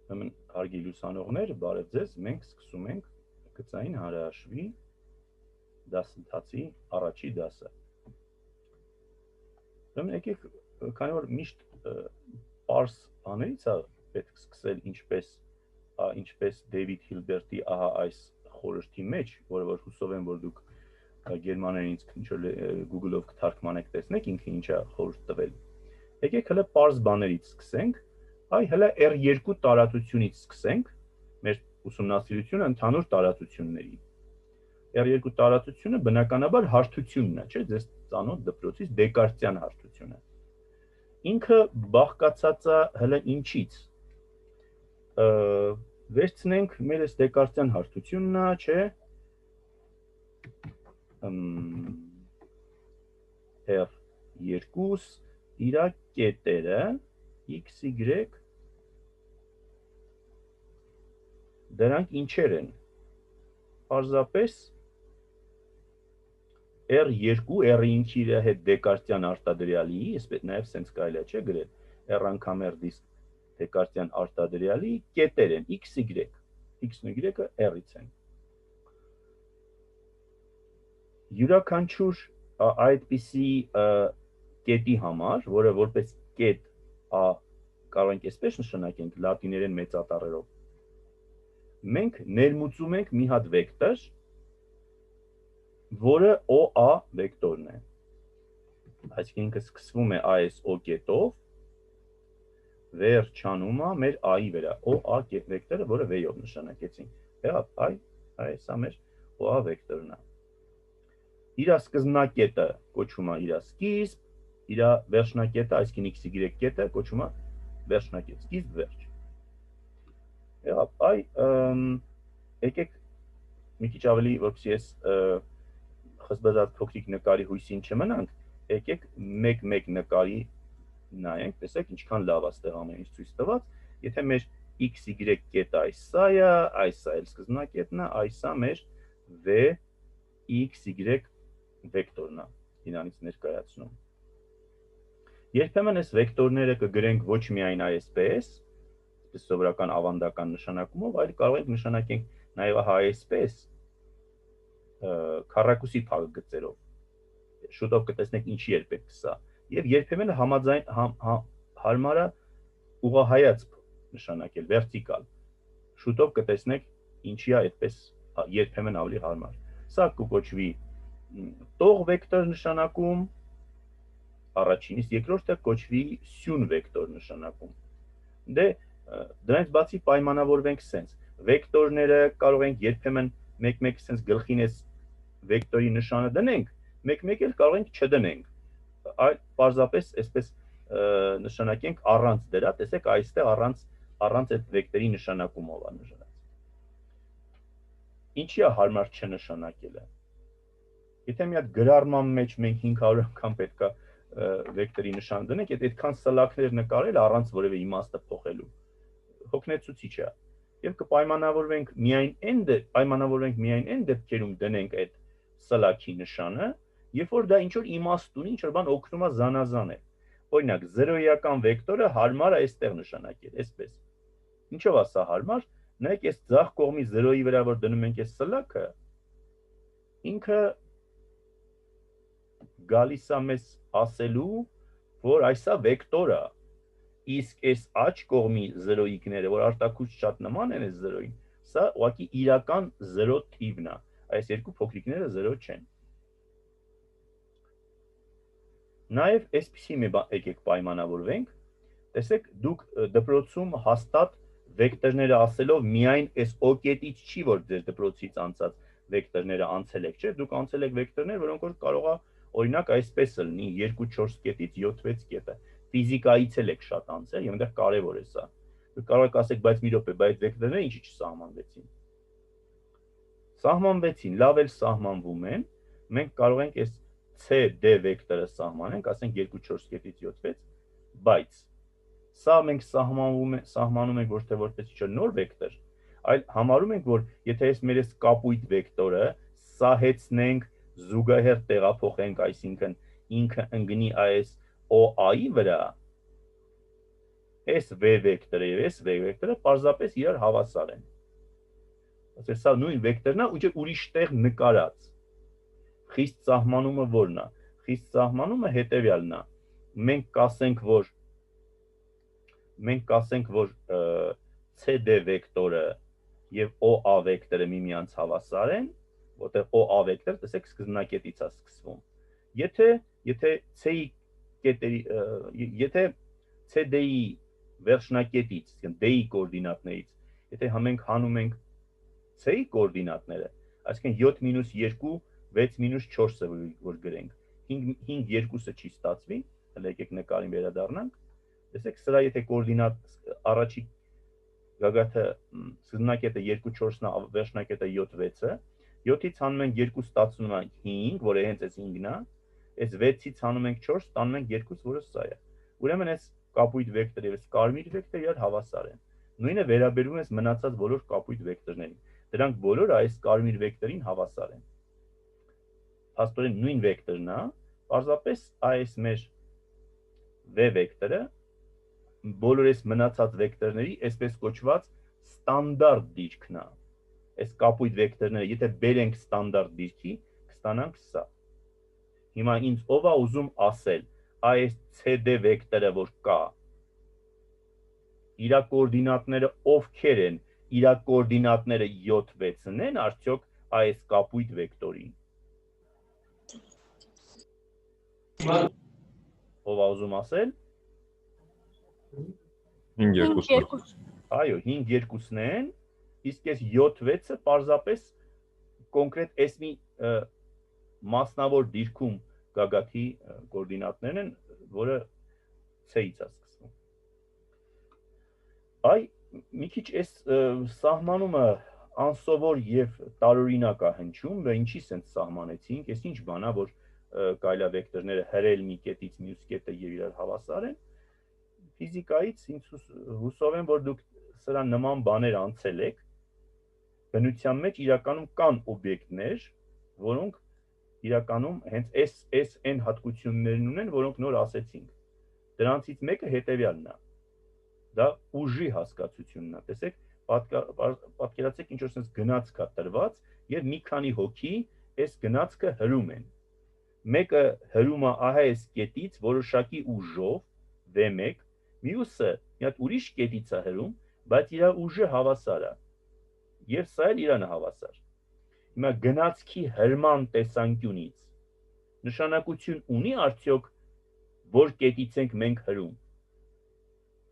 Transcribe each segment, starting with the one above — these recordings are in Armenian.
Ուրեմն հարգելի ուսանողներ, բարև ձեզ, մենք սկսում ենք գծային հանրահաշվի դասընթացի առաջի դասը։ Ուրեմն եկեք, քանի որ միշտ պարզ բաներից է պետք սկսել, ինչպես Դեյվիդ Հիլբերտի ահա այս խորհրդի մեջ, որը որ հուսով եմ, որ դուք գերմաներենից ինչ-որ Google-ով կթարգմանեք, տեսնեք ինքը ինչ է խորհուրդ տվել։ Եկեք հələ պարզ բաներից սկսենք, հələ R2 տարածությունից սկսենք, մեր ուսումնասիրությունը ընդհանուր տարածությունների։ R2 տարածությունը բնականաբար հարթությունն է, չէ՞, ձեզ ծանոթ դպրոցից Դեկարտյան հարթությունը։ Ինքը բաղկացած է հələ ինչից։ Վերցնենք մեր այս Դեկարտյան հարթությունն է, չէ՞։ R2 իր կետերը x, y դրանք ինչեր են։ Պարզապես R2, R-ը ինչի իր հետ Դեկարտյան արտադրյալի, նաև սենց կարելի է չէ գրել, R անգամ R դիսկ Դեկարտյան արտադրյալի կետեր են, x, y, x-ն ու y-ը R-ից են։ Յուրաքանչյուր այդպիսի կետի համար, որը որպես կետ կարող ենք այսպես նշանակենք լատիներեն մեծատառերով, մենք ներմուծում ենք մի հատ վեկտոր, որը OA վեկտորն է։ Այսինքն ինքը սկսվում է ASO կետով, վերջանում է մեր A-ի վրա, OA վեկտորը, որը V-ով նշանակեցինք։ Այս է մեր OA վեկտորն է։ Իր սկզբնակետը կոչվում է իր սկիզբ, իր վերջնակետը, այսինքն x-y կետը կոչվում է վերջնակետ, սկիզբ վերջ։ Եկեք մի քիչ ավելի, որպեսզի ես խզբզած փոքրիկ նկարի հույսին չմնանք, եկեք մեկ-մեկ նկարի նայենք, տեսեք ինչքան լավ է ստեղ ամեն ինչ ցույց տված, եթե մեր x-y կետը այսա է, այսա էլ սկզբնակետն է, այսա մեր v x-y վեկտորն է, իրանից ներկայացնում։ Երբեմն այս վեկտորները կգրենք ոչ միայն այսպես, սովորական ավանդական նշանակումով, այլ կարող ենք նշանակենք նաև այսպես, քառակուսի փակագծերով։ Շուտով կտեսնեք ինչի երբեք սա։ Եվ երբեմն հարմար է ուղղահայաց նշանակել, վերտիկալ։ Շուտով կտեսնեք ինչի է այդպես երբեմն ավելի հարմար։ Սա կկոչվի տող վեկտոր նշանակում առաջինից, երկրորդը կոչվի սյուն վեկտոր նշանակում։ Դե դրանից բացի պայմանավորվենք սենց, վեկտորները կարող ենք երբեմն մեկ-մեկ սենց գլխին այս վեկտորի նշանը դնենք, մեկ-մեկ էլ կարող ենք չդնենք, այլ պարզապես այսպես նշանակենք առանց դրա, տեսեք այստեղ առանց այդ վեկտորի նշանակումով է նշանած։ Ինչի է հարմար չնշանակելը։ Եթե մի հատ գրառման մեջ մենք 500 անգամ պետք է վեկտորի նշան դնենք, այդքան սլաքներ նկարել առանց որևէ իմաստը փոխելու, հոգնեցուցիչ է։ Եվ կպայմանավորվենք միայն այն դեպքերում դնենք այդ սլաքի նշանը, երբ որ դա ինչ-որ իմաստ ունի, ինչ-որ բան օգնում է զանազանել։ Օրինակ, զերոյական վեկտորը հարմար է այստեղ նշանակել, այսպես։ Ինչով է սա հարմար։ Նայեք, այս ձախ կողմի 0-ի վրա որ դնում ենք այս սլաքը, ինքը գալիս է մեզ ասելու, որ այսա վեկտոր է, իսկ այս աջ կողմի 0-իկները, որ արտաքուստ շատ նման են այս 0-ին, սա ուղղակի իրական 0 թիվն է, այս երկու փոքրիկները 0 չեն։ Նաև այսպիսի մի բան եկեք պայմանավորվենք, տեսեք, դուք դպրոցում հաստատ վեկտորները ասելով միայն այս օկետից չի, որ ձեր դպրոցից անցած վեկտորները անցել եք, չէ՞, դուք անցել եք վեկտորներ, որոնք որ կարող է օրինակ այսպես լինի 2-4 կետից 7-6 կետը։ Ֆիզիկայից էլ եք շատ անցել, եւ այնտեղ կարեւոր է սա։ Դուք կարող եք ասեք, բայց մի րոպե, բայց վեկտորները ինչի չսահմանվեցին։ Սահմանվեցին, լավ էլ սահմանվում են։ Մենք կարող ենք այս CD վեկտորը սահմանենք, ասենք 2-4 կետից 7-6, բայց սա մենք սահմանում ենք ոչ թե որպես ինչ-որ նոր վեկտոր, այլ համարում ենք, որ եթե այս մեր կապույտ վեկտորը սահեցնենք, զուգահեռ տեղափոխենք, այսինքն ինքը ընկնի այս OA-ի վրա, այս V վեկտորը եւ այս V վեկտորը պարզապես իրար հավասար են։ Ասես սա նույն վեկտորն է, ու ուրիշ տեղ նկարած։ Խիստ սահմանումը որն է։ Խիստ սահմանումը հետեւյալն է։ Մենք կասենք, որ CD վեկտորը եւ OA վեկտորը միմյանց հավասար են, որտեղ OA վեկտորը, տեսեք, սկզբնակետից է սկսվում։ Եթե CD-ի վերջնակետից, D-ի կոորդինատներից, եթե մենք հանում ենք C-ի կոորդինատները, այսինքն 7-2, 6-4-ը որ գրենք, 5-2-ը չի ստացվի, հələ եկեք նկարին վերադառնանք, տեսեք, սրա եթե կոորդինատ առաջի գագաթը սկզբնակետը 2-4-ն է, վերջնակետը 7-6-ը, 7-ից հանում ենք 2 ստացվում է 5, որը հենց այս 5-ն է, այս 6-ից հանում ենք 4, ստանում ենք 2, որը սա է։ Ուրեմն այս կապույտ վեկտորը եւ կարմիր վեկտորը իրար հավասար են։ Նույնը վերաբերում է մնացած բոլոր կապույտ վեկտորներին։ Դրանք բոլորը այս կարմիր վեկտորին հավասար են։ Փաստորեն նույն վեկտորն է, պարզապես այս մեր V վեկտորը բոլոր այս մնացած վեկտորների այսպես կոչված ստանդարտ դիրքն է։ Այս կապույտ վեկտորները, եթե բերենք ստանդարտ դիրքի, կստանանք սա։ Հիմա ինձ ով է ուզում ասել, այս CD վեկտորը որ կա, իր կոորդինատները ովքեր են, իր կոորդինատները 7-6-ն են արդյոք այս կապույտ վեկտորին։ Ով է ուզում ասել։ 5-2-ն։ Այո, 5-2-ն են, իսկ այս 7-6-ը պարզապես կոնկրետ այս մի մասնավոր դիրքում գագաթի կոորդինատներն են, որը C-ից է սկսվում։ Այ մի քիչ այս սահմանումը անսովոր եւ տարօրինակ է հնչում, դա ինչի սենց սահմանեցինք, այս ինչ բան է, որ կարելի է վեկտորները հրել մի կետից մյուս կետը եւ իրար հավասար են։ Ֆիզիկայից ինձ հուսով եմ, որ դուք սրա նման բաներ անցել եք։ Բնության մեջ իրականում կան օբյեկտներ, որոնք իրականում հենց այս այն հատկություններն ունեն, որոնք նոր ասեցինք։ Դրանցից մեկը հետեւյալն է։ Դա ուժի հասկացությունն է։ Տեսեք, պատկերացրեք ինչ որ sense գնացք է տրված եւ մի քանի հոգի այս գնացքը հրում են։ Մեկը հրում է ահա այս կետից որոշակի ուժով V1, մյուսը մի հատ ուրիշ կետից է հրում, բայց իր ուժը հավասար է։ Եվ սա էլ իրան հավասար։ Հիմա գնացքի հրման տեսանկյունից նշանակություն ունի արդյոք որ կետից ենք մենք հրում։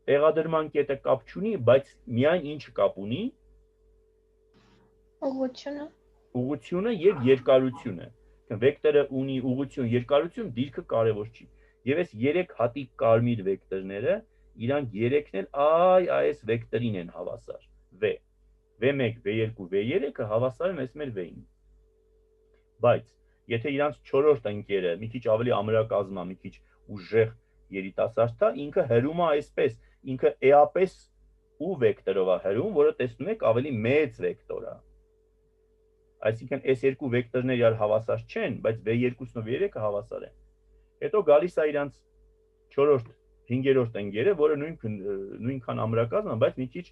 Տեղադրման կետը կապ չունի, բայց միայն ինչ կապ ունի։ Ուղղությունը։ Ուղղությունը եւ երկարությունը։ Վեկտորը ունի ուղղություն, երկարություն, դիրքը կարևոր չի։ Եվ այս 3 հատիկ կարմիր վեկտորները իրանք 3-ն էլ այս վեկտորին են հավասար։ V. V1, V2, V3-ը հավասար են այս մեր V-ին։ Բայց եթե իրանք 4-րդ ընկերը մի քիչ ավելի ամրակազմ է, մի քիչ ուժեղ երիտասարդ է, ինքը հրում է այսպես, ինքը էապես ու վեկտորով է հրում, որը տեսնում եք ավելի մեծ վեկտոր է։ Այսինքն այս երկու վեկտորները իրար հավասար չեն, բայց V2-ն ու V3-ը հավասար են։ Հետո գալիս է իրանք 4-րդ, 5-րդ ընկերը, որը նույնքան ամրակազմ է, բայց մի քիչ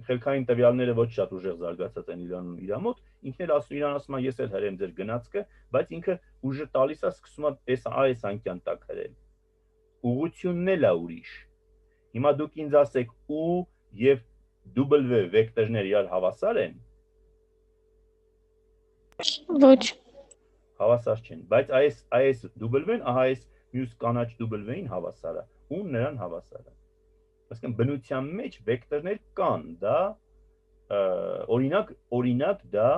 խելքային տվյալները ոչ շատ ուժեղ զարգացած են իր մոտ, ինքն էլ իրան ասում է ես էլ հրեմ ձեր գնացքը, բայց ինքը ուժը տալիս է սկսում է այս անկյան տակ հրել։ Ուղղությունն էլ է ուրիշ։ Հիմա դուք ինձ ասեք U եւ W վեկտորները իրար հավասար են։ Ոչ։ Հավասար չեն, բայց այս W-ն, ահա այս մյուս կանաչ W-ին հավասար է, ու նրան հավասար է։ Այսինքն բնության մեջ վեկտորներ կան, դա օրինակ դա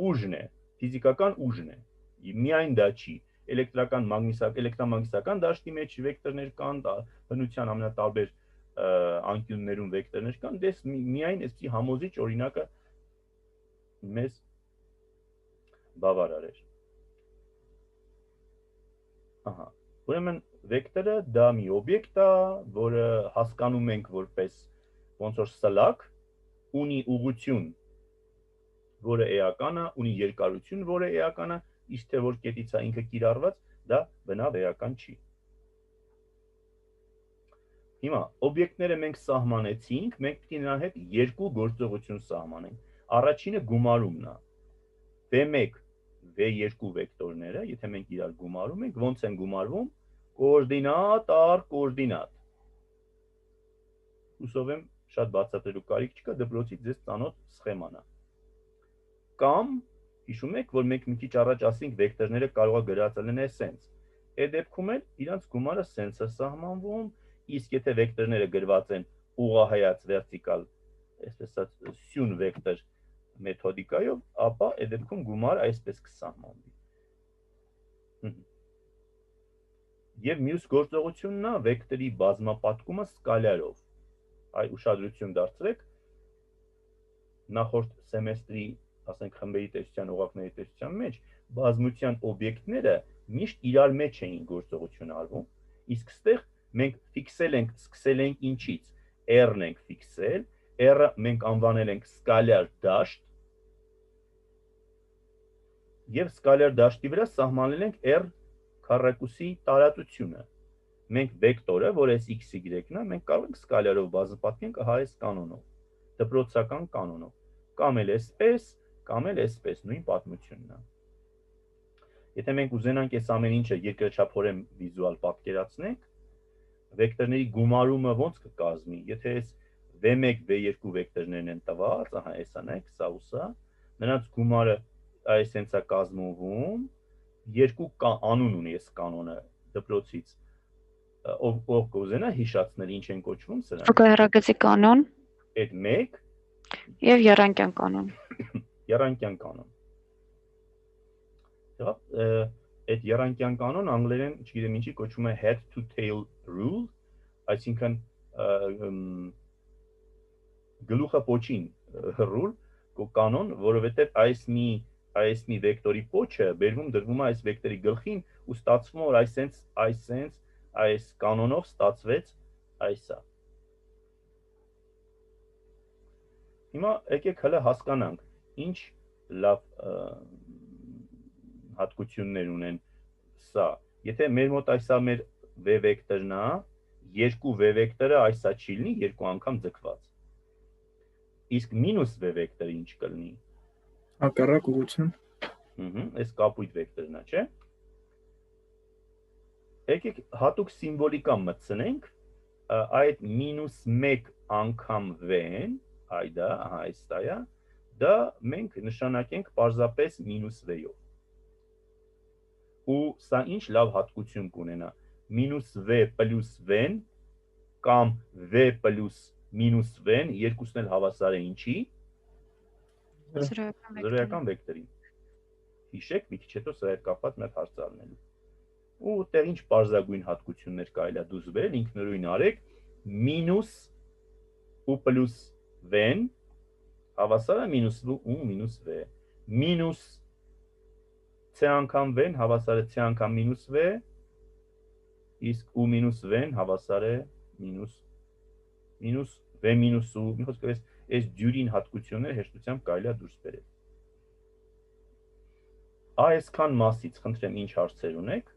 ուժն է, ֆիզիկական ուժն է։ Միայն դա չի, էլեկտրամագնիսական դաշտի մեջ վեկտորներ կան, բնության ամենատարբեր անկյուններում վեկտորներ կան, դες միայն այսի համոզիչ օրինակը մեզ բավարար էր։ Ահա, ուրեմն վեկտորը դա մի օբյեկտ է, որը հասկանում ենք որպես ոնց որ սլակ, ունի ուղղություն, որը էական է, ունի երկարություն, որը էական է, իսկ թե որ կետից է ինքը կիրառված, դա բնավ էական չի։ Հիմա օբյեկտները մենք սահմանեցինք, մենք պետք է նրա հետ երկու գործողություն սահմանենք։ Առաջինը գումարումն է։ V1, V2 վեկտորները, եթե մենք իրար գումարում ենք, ոնց են գումարվում, կոորդինատ առ կոորդինատ։ Հուսով եմ շատ բացատրելու կարիք չկա, դպրոցից ձեզ ծանոթ սխեման է։ Կամ հիշում եք, որ մենք մի քիչ առաջ ասինք վեկտորները կարող է գրածել լինել սենց։ Այդ դեպքում էլ իրանց գումարը սենց է սահմանվում, իսկ եթե վեկտորները գրված են ուղղահայաց վերտիկալ, այսպես ասած, սյուն վեկտոր մեթոդիկայով, ապա այդ դեպքում գումարը այսպես կսահմանվի։ Եվ մյուս գործողությունն է վեկտորի բազմապատկումը սկալярով։ Այ ուշադրություն դարձրեք, նախորդ սեմեստրի, ասենք, խմբերի տեսության, օղակների տեսության մեջ բազմության օբյեկտները միշտ իրար մեջ էին գործողություն արվում, իսկ ստեղ մենք ֆիքսել ենք, սկսել ենք ինչից, R-ն ենք ֆիքսել, R-ը մենք անվանել ենք սկալար դաշտ, եւ սկալար դաշտի վրա սահմանել ենք R քառակուսի տարածությունը։ Մենք վեկտորը, որ այս x-y-ն է, մենք կարող ենք սկալարով բազմապատկենք ահա այս կանոնով, դպրոցական կանոնով, կամ էլ այսպես, կամ էլ այսպես, նույն պատմությունն է։ Եթե մենք ուզենանք այս ամեն ինչը երկրաչափորեն վիզուալ պատկերացնենք, վեկտորների գումարումը ոնց կկազմի, եթե այս V1, V2 վեկտորներն են տված, ահա այսա նայեք, սա ու սա, նրանց գումարը այս հենց է կազմվում, երկու անուն ունի այս կանոնը դպրոցից, ով կուզենա հիշացնել ինչ են կոչվում սրանք։ Փոխահեռագծի կանոն Այդ մեկ եւ եռանկյան կանոն։ Եռանկյան կանոն։ Այդ եռանկյան կանոն անգլերեն, չգիտեմ ինչի, կոչվում է head to tail rule, այսինքն գլուխը պոչին rule, կանոն, որովհետեւ այս մի վեկտորի պոչը բերվում դրվում է այս վեկտորի գլխին ու ստացվում է որ այս կանոնով ստացվեց այսա։ Հիմա եկեք հələ հասկանանք, ինչ լավ հատկություններ ունեն սա։ Եթե մեր մոտ այսա մեր V վեկտորն է, երկու V վեկտորը այսա չի լինի, երկու անգամ ձգված։ Իսկ մինուս V վեկտորը ինչ կլինի։ Հակառակ ուղղություն։ Այս կապույտ վեկտորն է, չէ՞։ Եկեք հատուկ սիմվոլիկա մտցնենք, այդ -1 անգամ V-ն, այ դա, ահա այստա է, դա մենք նշանակենք պարզապես -V-ով։ Ու սա ինչ լավ հատկություն կունենա, -V պլյուս V-ն կամ V պլյուս -V-ն, երկուսն էլ հավասար է ինչի։ Զրոյական վեկտորին։ Հիշեք, մի քիչ հետո սա հետ կապված մեր հարց առնելու։ Ու այդտեղ ինչ պարզագույն հատկություններ կարելի է դուրս բերել, ինքնուրույն արեք, մինուս ու պլյուս V-ն հավասար է մինուս V ու մինուս V։ Մինուս C անգամ V-ն հավասար է C անգամ մինուս V, իսկ ու մինուս V-ն հավասար է մինուս V մինուս ու, մի խոսքով այս դյուրին հատկություններ հեշտությամբ կարելի է դուրս բերել։ Այսքան մասից խնդրեմ ինչ հարցեր ունեք։